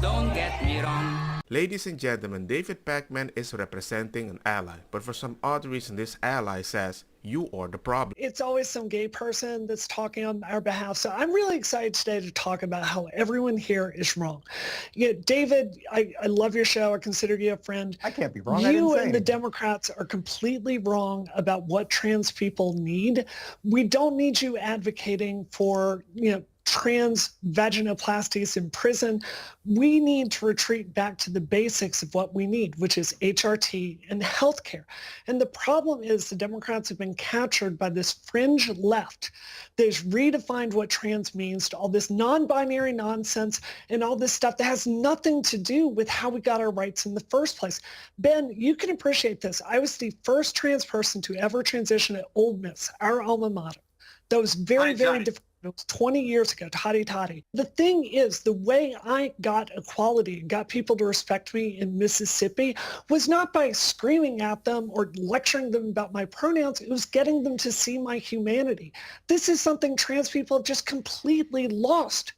Don't get me wrong. Ladies and gentlemen, David Pakman is representing an ally, but for some odd reason this ally says you are the problem. It's always some gay person that's talking on our behalf. So I'm really excited today to talk about how everyone here is wrong. David, I love your show. I consider you a friend. I can't be wrong. You and the Democrats are completely wrong about what trans people need. We don't need you advocating for, trans vaginoplasties in prison. We need to retreat back to the basics of what we need, which is HRT and healthcare. And the problem is the Democrats have been captured by this fringe left that's redefined what trans means to all this non-binary nonsense and all this stuff that has nothing to do with how we got our rights in the first place. Ben, you can appreciate this. I was the first trans person to ever transition at Ole Miss, our alma mater. That was very difficult. It was 20 years ago, toddy. The thing is, the way I got equality and got people to respect me in Mississippi was not by screaming at them or lecturing them about my pronouns. It was getting them to see my humanity. This is something trans people have just completely lost.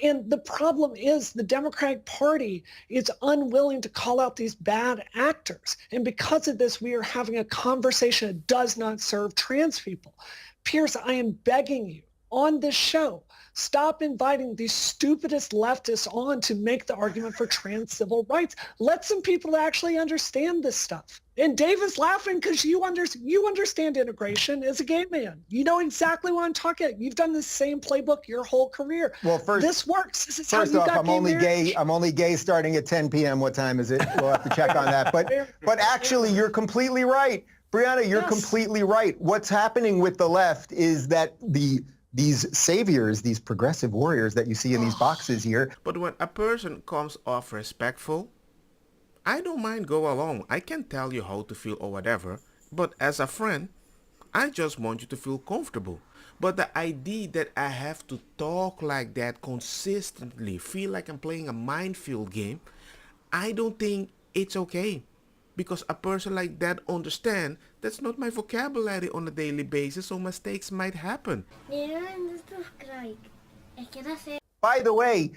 And the problem is the Democratic Party is unwilling to call out these bad actors. And because of this, we are having a conversation that does not serve trans people. Pierce, I am begging you, on this show, stop inviting these stupidest leftists on to make the argument for trans civil rights. Let some people actually understand this stuff. And Dave is laughing because you understand integration as a gay man. You know exactly what I'm talking about. You've done the same playbook your whole career. Well, this works. This is first how you off, got I'm only gay. I'm only gay starting at 10 p.m. What time is it? We'll have to check on that. But actually, you're completely right. Brianna, you're completely right. What's happening with the left is that these saviors, these progressive warriors that you see in these boxes here. But when a person comes off respectful, I don't mind go along. I can tell you how to feel or whatever. But as a friend, I just want you to feel comfortable. But the idea that I have to talk like that consistently, feel like I'm playing a minefield game, I don't think it's okay. Because a person like that understand that's not my vocabulary on a daily basis, so mistakes might happen. By the way,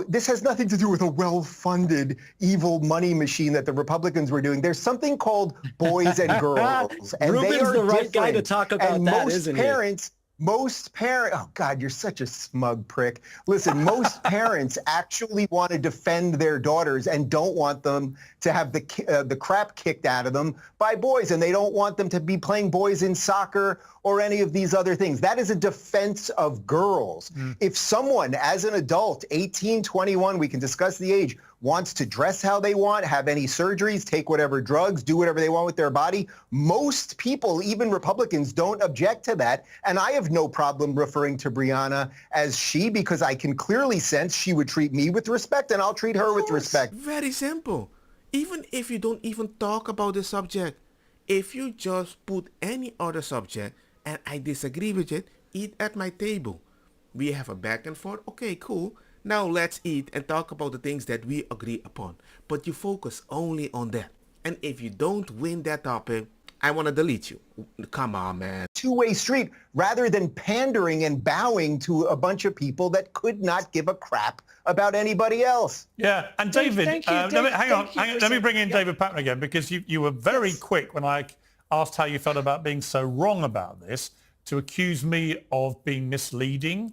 this has nothing to do with a well-funded evil money machine that the Republicans were doing. There's something called boys and girls. And Ruben's they are the right different. guy to talk about and that, isn't he? Most parents, oh God, you're such a smug prick. Listen, most parents actually want to defend their daughters and don't want them to have the crap kicked out of them by boys, and they don't want them to be playing boys in soccer or any of these other things. That is a defense of girls. If someone, as an adult, 18, 21, we can discuss the age, wants to dress how they want, have any surgeries, take whatever drugs, do whatever they want with their body, most people, even Republicans, don't object to that. And I have no problem referring to Brianna as she, because I can clearly sense she would treat me with respect and I'll treat her with respect. Very simple. Even if you don't even talk about the subject, if you just put any other subject and I disagree with it, eat at my table. We have a back and forth. Okay, cool. Now let's eat and talk about the things that we agree upon. But you focus only on that. And if you don't win that topic, I want to delete you. Come on, man. Two-way street rather than pandering and bowing to a bunch of people that could not give a crap about anybody else. Yeah, and David, let me bring in David Pakman again, because you were very quick when I asked how you felt about being so wrong about this to accuse me of being misleading,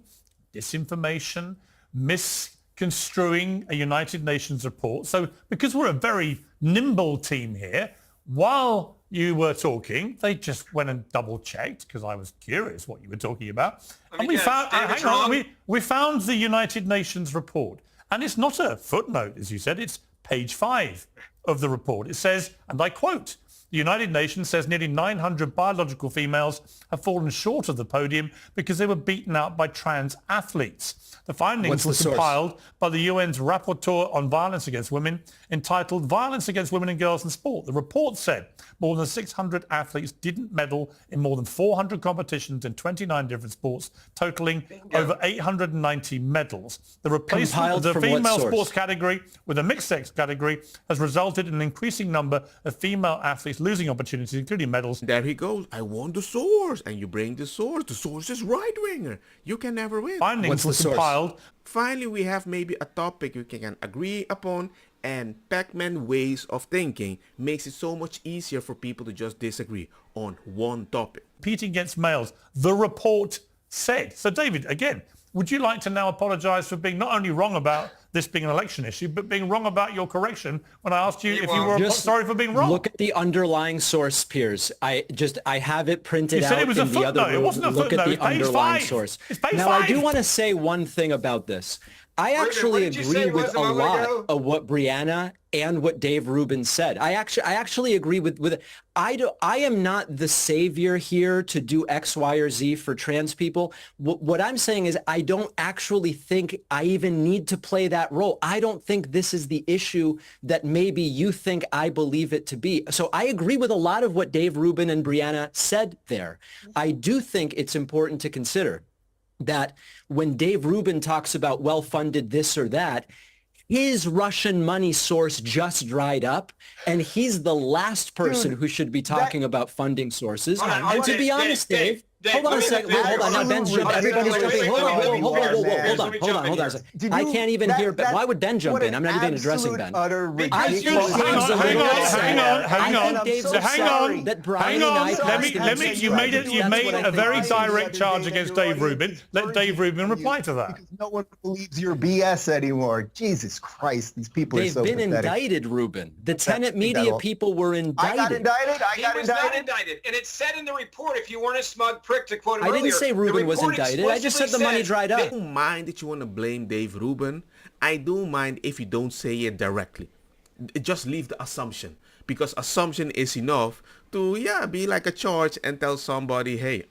disinformation, misconstruing a United Nations report. So because we're a very nimble team here, while you were talking, they just went and double-checked, because I was curious what you were talking about. And we found the United Nations report. And it's not a footnote, as you said, it's page 5 of the report. It says, and I quote, the United Nations says nearly 900 biological females have fallen short of the podium because they were beaten out by trans athletes. The findings were compiled by the UN's Rapporteur on Violence Against Women, entitled Violence Against Women and Girls in Sport. The report said more than 600 athletes didn't medal in more than 400 competitions in 29 different sports, totaling over 890 medals. The replacement of the female sports category with a mixed-sex category has resulted in an increasing number of female athletes opportunities, losing opportunities, including medals. There he goes. I want the source. And you bring the source. The source is right-winger. You can never win. Findings were compiled. Finally, we have maybe a topic we can agree upon, and Pakman ways of thinking makes it so much easier for people to just disagree on one topic. Competing against males, the report said. So David, again, would you like to now apologise for being not only wrong about this being an election issue, but being wrong about your correction when I asked you if you were sorry for being wrong? Look at the underlying source, Piers. I have it printed out in the other room. It wasn't a Look footnote. at the underlying source. Now, I do want to say one thing about this. I actually agree with a lot of what Brianna and what Dave Rubin said. I actually agree with it. I am not the savior here to do X, Y, or Z for trans people. What I'm saying is I don't actually think I even need to play that role. I don't think this is the issue that maybe you think I believe it to be. So I agree with a lot of what Dave Rubin and Brianna said there. I do think it's important to consider that when Dave Rubin talks about well-funded this or that, his Russian money source just dried up, and he's the last person who should be talking about funding sources. And to be honest, Dave, hold on a second. Hold on. Now Ben jumped. Everybody's jumping. Hold on a second. I can't even hear Ben. Why would Ben jump in? I'm not even addressing Ben. Hang on. You made a very direct charge against Dave Rubin. Let Dave Rubin reply to that. Because no one believes your BS anymore. Jesus Christ, these people are so pathetic. They've been indicted, Rubin. The Tenet Media people were indicted. I got indicted. He was not indicted. And it said in the report, if you weren't a smug prick, to quote him I earlier, didn't say Rubin was indicted. I just said the money dried up. I don't mind that you want to blame Dave Rubin. I don't mind if you don't say it directly. Just leave the assumption, because assumption is enough to be like a charge and tell somebody, hey,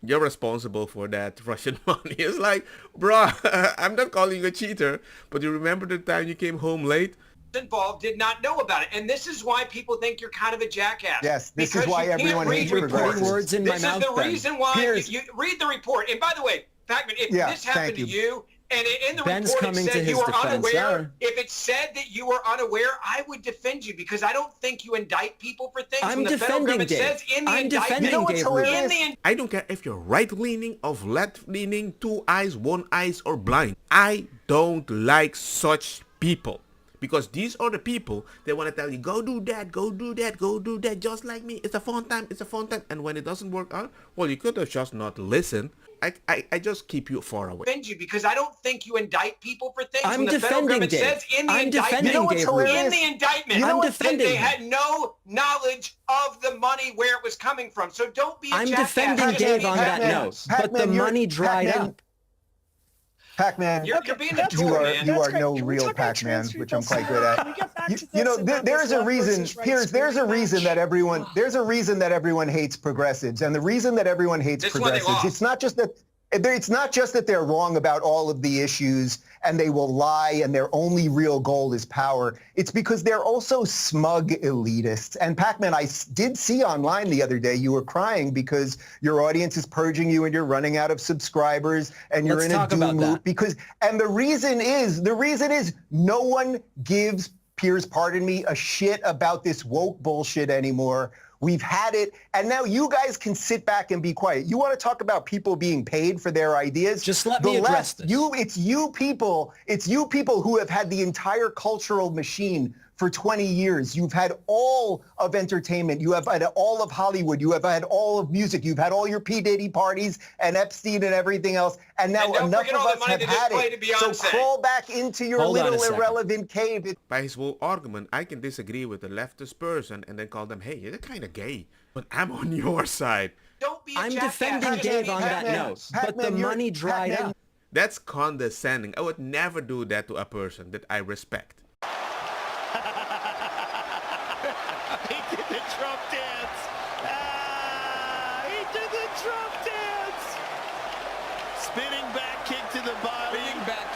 you're responsible for that Russian money. It's like, bruh, I'm not calling you a cheater, but you remember the time you came home late? Involved did not know about it, and this is why people think you're kind of a jackass. Yes, this is why everyone hates progressives. Words in my mouth. This is the reason why you read the report. And by the way, Pakman, if this happened to you, and in the Ben's report it said you were unaware, yeah. if it said that you were unaware, I would defend you, because I don't think you indict people for things. I'm defending Dave. Says in the I'm defending Dave. I don't care if you're right-leaning or left-leaning, 2 eyes, 1 eye, or blind. I don't like such people. Because these are the people that want to tell you, go do that, go do that, go do that, just like me. It's a fun time, it's a fun time. And when it doesn't work out, well, you could have just not listened. I just keep you far away. Defend you, because I don't think you indict people for things. I'm defending Dave. Says in the I'm indictment, defending Dave. in the indictment, I'm defending. They had no knowledge of the money, where it was coming from. So don't be a I'm jackass. defending Dave on that note. But the money dried up. Pakman, you're being a tool, man. You are no real Pakman, which I'm quite good at. You know, there's a reason. There's a reason that everyone hates progressives, and the reason that everyone hates progressives, it's not just that they're wrong about all of the issues and they will lie and their only real goal is power. It's because they're also smug elitists. And Pakman, I did see online the other day you were crying because your audience is purging you and you're running out of subscribers and you're in a doom loop. And the reason is no one gives, Piers, pardon me, a shit about this woke bullshit anymore. We've had it, and now you guys can sit back and be quiet. You want to talk about people being paid for their ideas? Just let me address this. It's you people who have had the entire cultural machine for 20 years. You've had all of entertainment. You have had all of Hollywood. You have had all of music. You've had all your P. Diddy parties and Epstein and everything else. And now enough of us have had it. So crawl back into your little irrelevant cave. By his whole argument, I can disagree with a leftist person and then call them, hey, you're kind of gay. But I'm on your side. Don't be I'm defending Dave on that note. But the money dried up. That's condescending. I would never do that to a person that I respect. He did the Trump dance. He did the Trump dance. Spinning back kick to the body.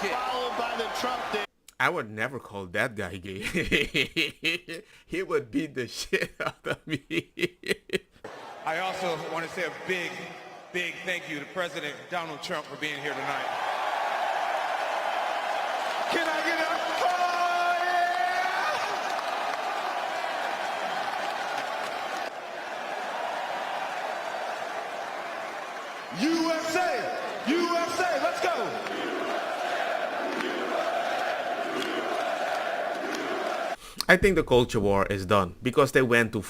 Followed by the Trump dance. I would never call that guy gay. He would beat the shit out of me. I also want to say a big thank you to President Donald Trump for being here tonight. Can I get a... Oh, I think the culture war is done because they went too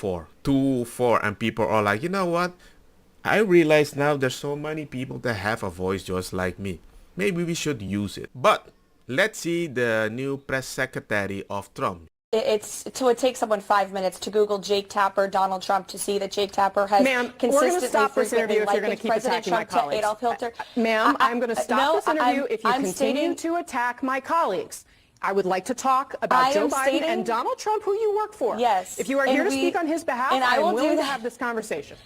far, and people are like, you know what? I realize now there's so many people that have a voice just like me. Maybe we should use it. But let's see the new press secretary of Trump. It takes someone 5 minutes to Google Jake Tapper, Donald Trump, to see that Jake Tapper has consistently stop this interview if you're going to keep President attacking Trump my colleagues. to Adolf Hitler. Ma'am, I'm going to stop this interview if you I'm continue to attack my colleagues. I would like to talk about Joe Biden and Donald Trump, who you work for. Yes. If you are here to speak on his behalf, I am willing to have this conversation.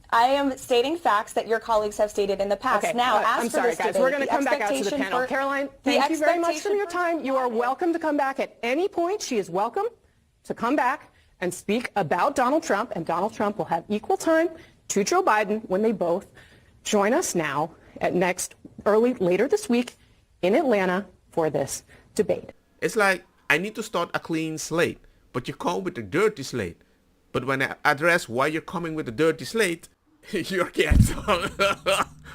I am stating facts that your colleagues have stated in the past. Okay. Now, I'm sorry, guys. We're going to come back out to the panel. Caroline, thank you very much for your time. You are welcome to come back at any point. She is welcome to come back and speak about Donald Trump, and Donald Trump will have equal time to Joe Biden when they both join us now at later this week in Atlanta for this debate. It's like, I need to start a clean slate, but you come with a dirty slate. But when I address why you're coming with a dirty slate, you're canceled.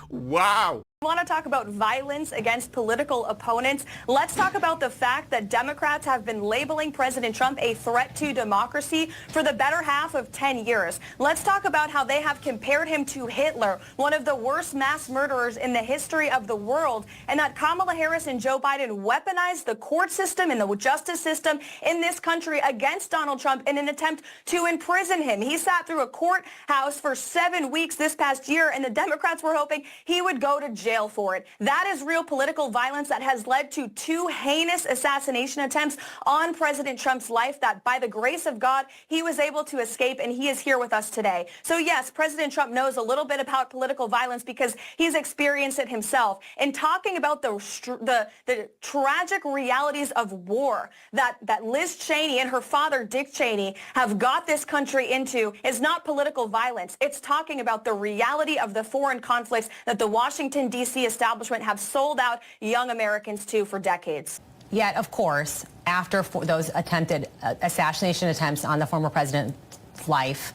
Wow. We want to talk about violence against political opponents. Let's talk about the fact that Democrats have been labeling President Trump a threat to democracy for the better half of 10 years. Let's talk about how they have compared him to Hitler, one of the worst mass murderers in the history of the world, and that Kamala Harris and Joe Biden weaponized the court system and the justice system in this country against Donald Trump in an attempt to imprison him. He sat through a courthouse for 7 weeks this past year, and the Democrats were hoping he would go to jail for it. That is real political violence that has led to 2 heinous assassination attempts on President Trump's life that, by the grace of God, he was able to escape, and he is here with us today. So yes, President Trump knows a little bit about political violence because he's experienced it himself. And talking about the tragic realities of war that Liz Cheney and her father, Dick Cheney, have got this country into is not political violence. It's talking about the reality of the foreign conflicts that the Washington, D.C. establishment have sold out young Americans to for decades. Yet, of course, after those attempted assassination attempts on the former president's life,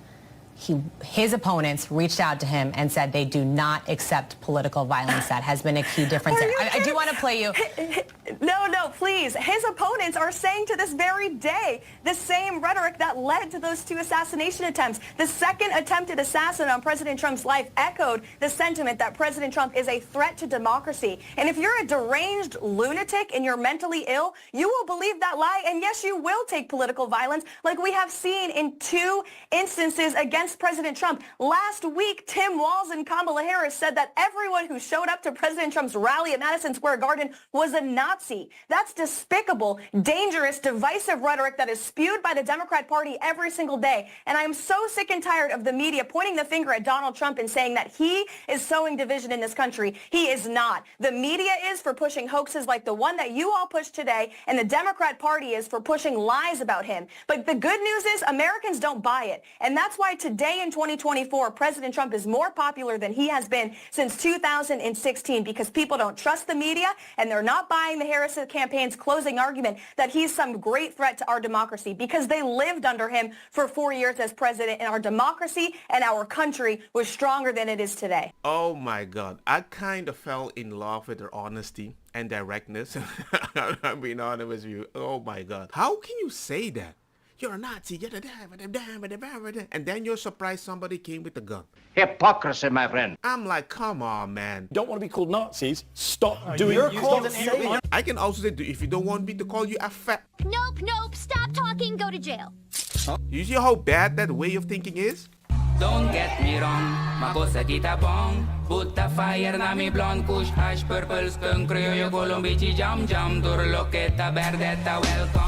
his opponents reached out to him and said they do not accept political violence. That has been a key difference. I do want to play you. No, please. His opponents are saying to this very day the same rhetoric that led to those 2 assassination attempts. The second attempted assassin on President Trump's life echoed the sentiment that President Trump is a threat to democracy. And if you're a deranged lunatic and you're mentally ill, you will believe that lie. And yes, you will take political violence like we have seen in 2 instances against President Trump. Last week, Tim Walz and Kamala Harris said that everyone who showed up to President Trump's rally at Madison Square Garden was a Nazi. That's despicable, dangerous, divisive rhetoric that is spewed by the Democrat Party every single day. And I am so sick and tired of the media pointing the finger at Donald Trump and saying that he is sowing division in this country. He is not. The media is for pushing hoaxes like the one that you all pushed today, and the Democrat Party is for pushing lies about him. But the good news is Americans don't buy it. And that's why today in 2024, President Trump is more popular than he has been since 2016 because people don't trust the media and they're not buying the Harris campaign's closing argument that he's some great threat to our democracy because they lived under him for 4 years as president and our democracy and our country was stronger than it is today. Oh my God. I kind of fell in love with their honesty and directness. I'm being honest with you. Oh my God. How can you say that? You're a Nazi, and then you're surprised somebody came with a gun. Hypocrisy, my friend. I'm like, come on, man. Don't want to be called Nazis. Stop doing it. I can also say, if you don't want me to call you a fat... Nope. Stop talking. Go to jail. You see how bad that way of thinking is? Don't get me wrong, makosa kita bong. Put the fire na mi blonde, kush hash, purple skunk, criollo, colombici, jam, turloketa, verdetta, welcome.